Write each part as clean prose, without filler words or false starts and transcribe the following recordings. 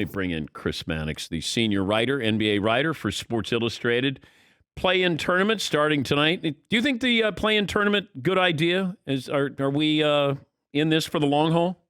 me bring in Chris Mannix, the senior writer, NBA writer for Sports Illustrated. Play-in tournament starting tonight. Do you think the play-in tournament good idea? Are we in this for the long haul?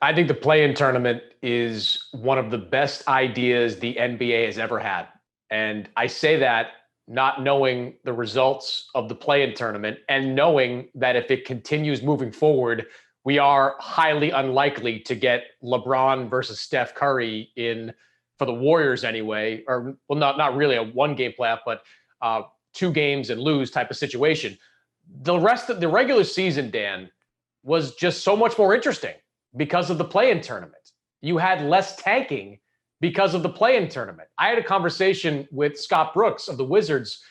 I think the play-in tournament is one of the best ideas the NBA has ever had. And I say that not knowing the results of the play-in tournament and knowing that if it continues moving forward, we are highly unlikely to get LeBron versus Steph Curry in, for the Warriors anyway, or well, not really a one-game playoff, but 2 games and lose type of situation. The rest of the regular season, Dan, was just so much more interesting because of the play-in tournament. You had less tanking because of the play-in tournament. I had a conversation with Scott Brooks of the Wizards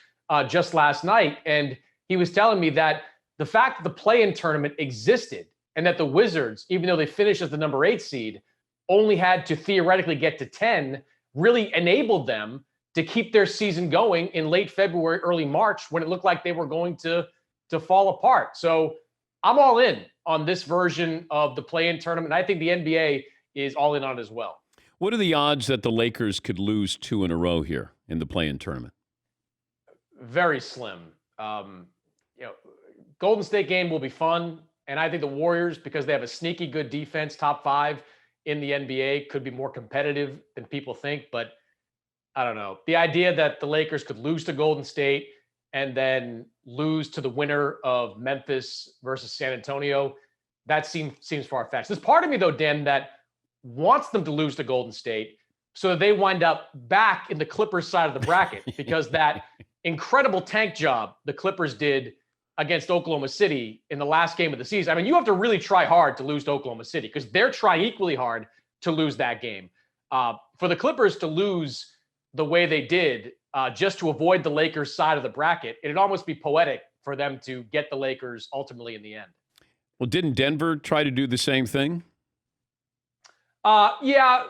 just last night, and he was telling me that the fact that the play-in tournament existed and that the Wizards, even though they finished as the number 8 seed, only had to theoretically get to 10, really enabled them to keep their season going in late February, early March, when it looked like they were going to fall apart. So I'm all in on this version of the play-in tournament. I think the NBA is all in on it as well. What are the odds that the Lakers could lose 2 in a row here in the play-in tournament? Very slim. Golden State game will be fun. And I think the Warriors, because they have a sneaky good defense, top 5 in the NBA, could be more competitive than people think. But I don't know. The idea that the Lakers could lose to Golden State and then lose to the winner of Memphis versus San Antonio, that seems far-fetched. There's part of me, though, Dan, that wants them to lose to Golden State so that they wind up back in the Clippers side of the bracket because that incredible tank job the Clippers did against Oklahoma City in the last game of the season. I mean, you have to really try hard to lose to Oklahoma City because they're trying equally hard to lose that game. For the Clippers to lose the way they did just to avoid the Lakers side of the bracket, it'd almost be poetic for them to get the Lakers ultimately in the end. Well, didn't Denver try to do the same thing? Yeah,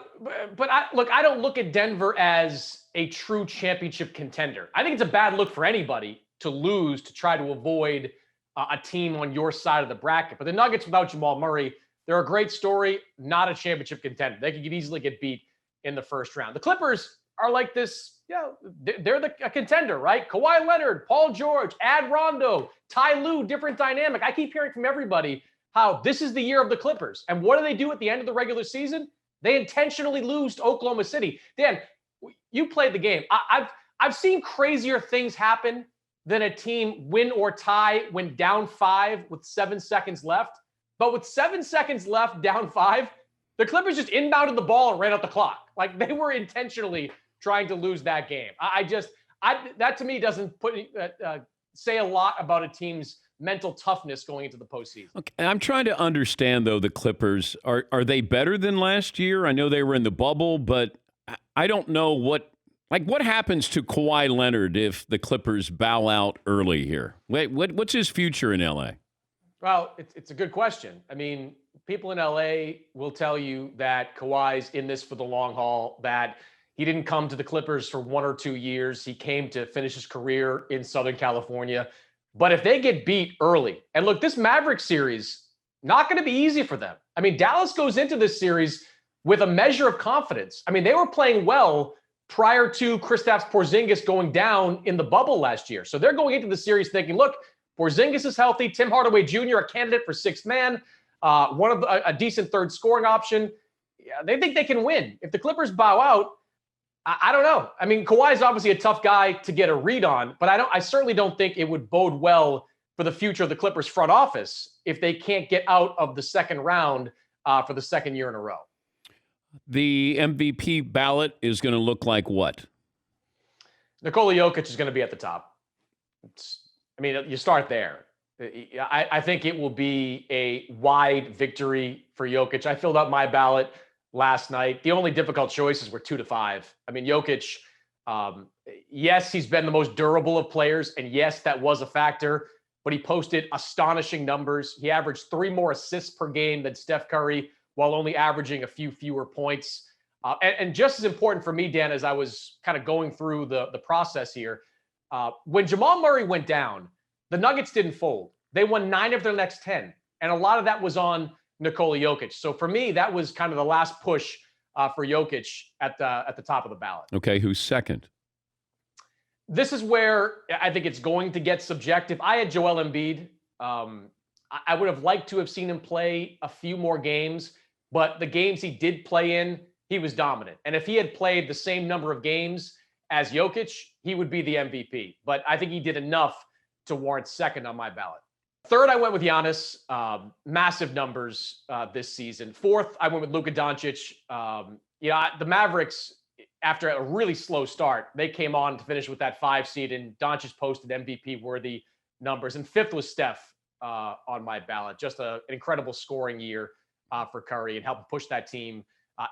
but I don't look at Denver as a true championship contender. I think it's a bad look for anybody to lose to try to avoid a team on your side of the bracket. But the Nuggets without Jamal Murray, they're a great story, not a championship contender. They could easily get beat in the first round. The Clippers are like this, they're a contender, right? Kawhi Leonard, Paul George, Ad Rondo, Ty Lue, different dynamic. I keep hearing from everybody how this is the year of the Clippers. And what do they do at the end of the regular season? They intentionally lose to Oklahoma City. Dan, you played the game. I've seen crazier things happen than a team win or tie when down 5 with 7 seconds left. But with 7 seconds left, down 5, the Clippers just inbounded the ball and ran out the clock. Like they were intentionally trying to lose that game. That to me doesn't say a lot about a team's mental toughness going into the postseason. Okay, I'm trying to understand, though, the Clippers. Are they better than last year? I know they were in the bubble, but I don't know what happens to Kawhi Leonard if the Clippers bow out early here? What's his future in L.A.? Well, it's a good question. I mean, people in L.A. will tell you that Kawhi's in this for the long haul, that he didn't come to the Clippers for 1 or 2 years. He came to finish his career in Southern California. But if they get beat early, and look, this Mavericks series, not going to be easy for them. I mean, Dallas goes into this series with a measure of confidence. I mean, they were playing well prior to Kristaps Porzingis going down in the bubble last year. So they're going into the series thinking, look, Porzingis is healthy. Tim Hardaway Jr., a candidate for 6th man, a decent third scoring option. Yeah, they think they can win. If the Clippers bow out, I don't know. I mean, Kawhi is obviously a tough guy to get a read on, but I certainly don't think it would bode well for the future of the Clippers front office if they can't get out of the second round for the second year in a row. The MVP ballot is going to look like what? Nikola Jokic is going to be at the top. You start there. I think it will be a wide victory for Jokic. I filled out my ballot last night. The only difficult choices were 2 to 5. I mean, Jokic, yes, he's been the most durable of players, and yes, that was a factor, but he posted astonishing numbers. He averaged 3 more assists per game than Steph Curry while only averaging a few fewer points. And just as important for me, Dan, as I was kind of going through the process here, when Jamal Murray went down, the Nuggets didn't fold. They won 9 of their next 10, and a lot of that was on Nikola Jokic. So for me, that was kind of the last push for Jokic at the top of the ballot. Okay, who's second? This is where I think it's going to get subjective. I had Joel Embiid. I would have liked to have seen him play a few more games, but the games he did play in, he was dominant. And if he had played the same number of games as Jokic, he would be the MVP. But I think he did enough to warrant second on my ballot. Third, I went with Giannis. Massive numbers this season. Fourth, I went with Luka Doncic. The Mavericks, after a really slow start, they came on to finish with that 5 seed, and Doncic posted MVP-worthy numbers. And fifth was Steph on my ballot. Just an incredible scoring year for Curry and helped push that team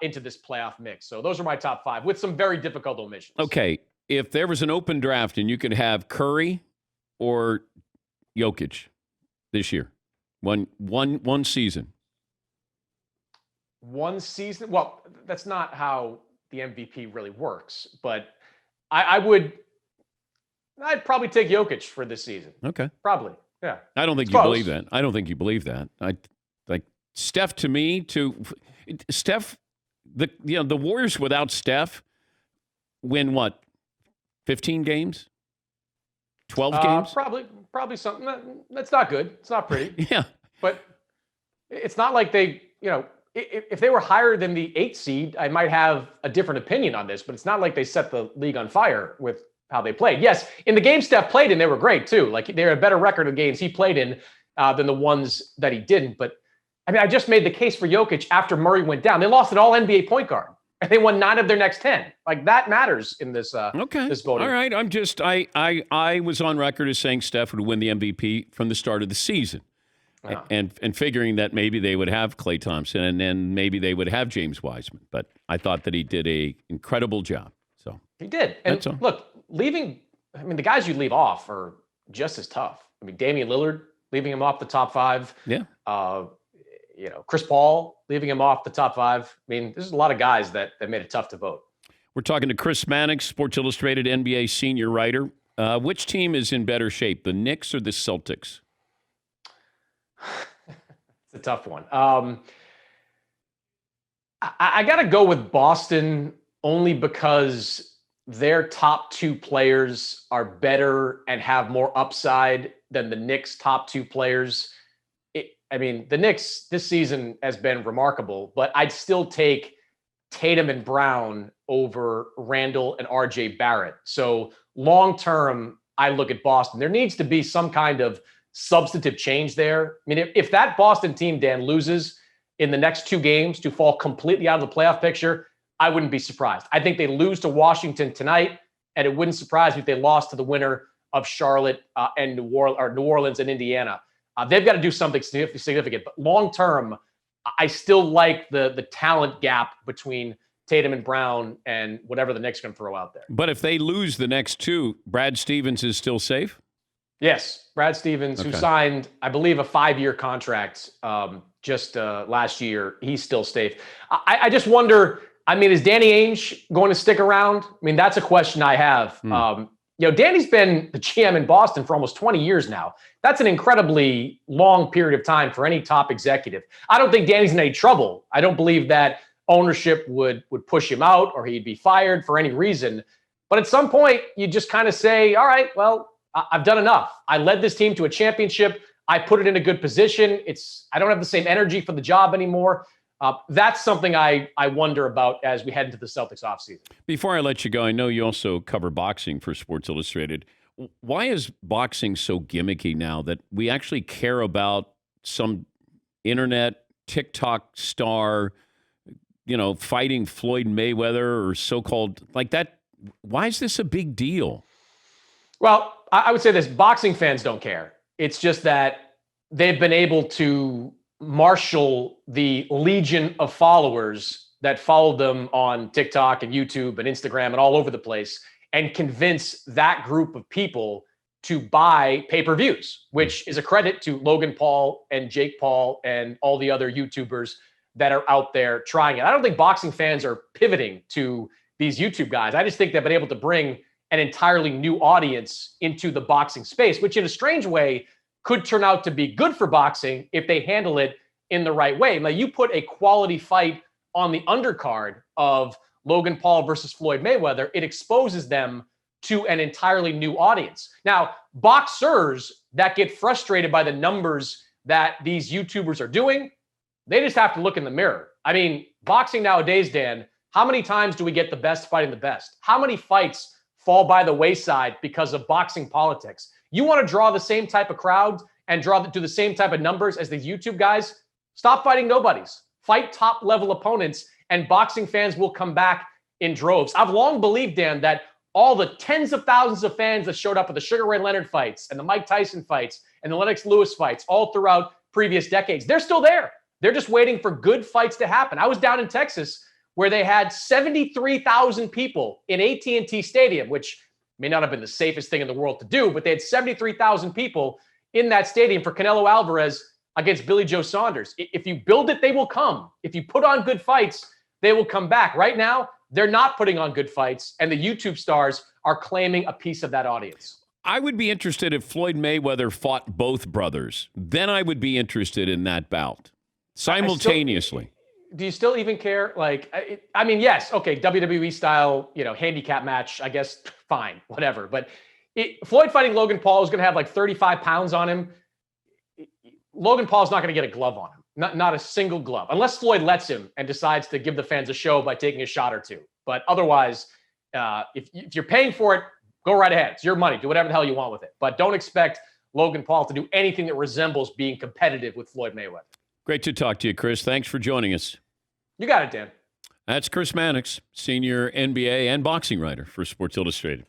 into this playoff mix. So those are my top 5 with some very difficult omissions. Okay, if there was an open draft and you could have Curry or Jokic this year, one season. One season? Well, that's not how the MVP really works. But I'd probably take Jokic for this season. Okay, probably. Yeah. I don't think you believe that. I don't think you believe that. I like Steph to me. Steph, the Warriors without Steph win what? 15 games? 12 games? Probably something that's not good. It's not pretty. Yeah. But it's not like they, if they were higher than the 8th seed, I might have a different opinion on this, but it's not like they set the league on fire with how they played. Yes, in the game Steph played in, they were great too. Like they had a better record of games he played in than the ones that he didn't. But I mean, I just made the case for Jokic after Murray went down. They lost an all NBA point guard. And they won 9 of their next 10. Like that matters in this this voting. All right. I was on record as saying Steph would win the MVP from the start of the season. Oh. And figuring that maybe they would have Klay Thompson and then maybe they would have James Wiseman. But I thought that he did an incredible job. So he did. And look, the guys you leave off are just as tough. I mean, Damian Lillard, leaving him off the top 5. Yeah. Chris Paul, leaving him off the top 5. I mean, there's a lot of guys that made it tough to vote. We're talking to Chris Mannix, Sports Illustrated NBA senior writer. Which team is in better shape, the Knicks or the Celtics? It's a tough one. I got to go with Boston only because their top 2 players are better and have more upside than the Knicks' top 2 players. The Knicks this season has been remarkable, but I'd still take Tatum and Brown over Randall and RJ Barrett. So long-term, I look at Boston. There needs to be some kind of substantive change there. I mean, if that Boston team, Dan, loses in the next 2 games to fall completely out of the playoff picture, I wouldn't be surprised. I think they lose to Washington tonight, and it wouldn't surprise me if they lost to the winner of Charlotte and New Orleans and Indiana. They've got to do something significant. But long-term, I still like the talent gap between Tatum and Brown and whatever the Knicks can throw out there. But if they lose the next 2, Brad Stevens is still safe? Yes, Brad Stevens, who signed, I believe, a 5-year contract just last year. He's still safe. I just wonder, is Danny Ainge going to stick around? I mean, that's a question I have. Danny's been the GM in Boston for almost 20 years now. That's an incredibly long period of time for any top executive. I don't think Danny's in any trouble. I don't believe that ownership would push him out or he'd be fired for any reason. But at some point, you just kind of say, all right, well, I've done enough. I led this team to a championship. I put it in a good position. I don't have the same energy for the job anymore. That's something I wonder about as we head into the Celtics offseason. Before I let you go, I know you also cover boxing for Sports Illustrated. Why is boxing so gimmicky now that we actually care about some internet TikTok star, fighting Floyd Mayweather or so-called like that? Why is this a big deal? Well, I would say this, boxing fans don't care. It's just that they've been able to marshal the legion of followers that followed them on TikTok and YouTube and Instagram and all over the place and convince that group of people to buy pay-per-views, which is a credit to Logan Paul and Jake Paul and all the other YouTubers that are out there trying it. I don't think boxing fans are pivoting to these YouTube guys. I just think they've been able to bring an entirely new audience into the boxing space, which in a strange way could turn out to be good for boxing if they handle it in the right way. Now, you put a quality fight on the undercard of Logan Paul versus Floyd Mayweather, it exposes them to an entirely new audience. Now, boxers that get frustrated by the numbers that these YouTubers are doing, they just have to look in the mirror. I mean, boxing nowadays, Dan, how many times do we get the best fighting the best? How many fights fall by the wayside because of boxing politics? You want to draw the same type of crowd and do the same type of numbers as these YouTube guys? Stop fighting nobodies. Fight top-level opponents, and boxing fans will come back in droves. I've long believed, Dan, that all the tens of thousands of fans that showed up at the Sugar Ray Leonard fights and the Mike Tyson fights and the Lennox Lewis fights all throughout previous decades, they're still there. They're just waiting for good fights to happen. I was down in Texas where they had 73,000 people in AT&T Stadium, which may not have been the safest thing in the world to do, but they had 73,000 people in that stadium for Canelo Alvarez against Billy Joe Saunders. If you build it, they will come. If you put on good fights, they will come back. Right now, they're not putting on good fights, and the YouTube stars are claiming a piece of that audience. I would be interested if Floyd Mayweather fought both brothers. Then I would be interested in that bout simultaneously. Do you still even care? Like, I mean, yes, okay, WWE style, handicap match, I guess, fine, whatever. But Floyd fighting Logan Paul is going to have like 35 pounds on him. Logan Paul's not going to get a glove on him. Not a single glove, unless Floyd lets him and decides to give the fans a show by taking a shot or two. But otherwise, if you're paying for it, go right ahead. It's your money. Do whatever the hell you want with it. But don't expect Logan Paul to do anything that resembles being competitive with Floyd Mayweather. Great to talk to you, Chris. Thanks for joining us. You got it, Dan. That's Chris Mannix, senior NBA and boxing writer for Sports Illustrated.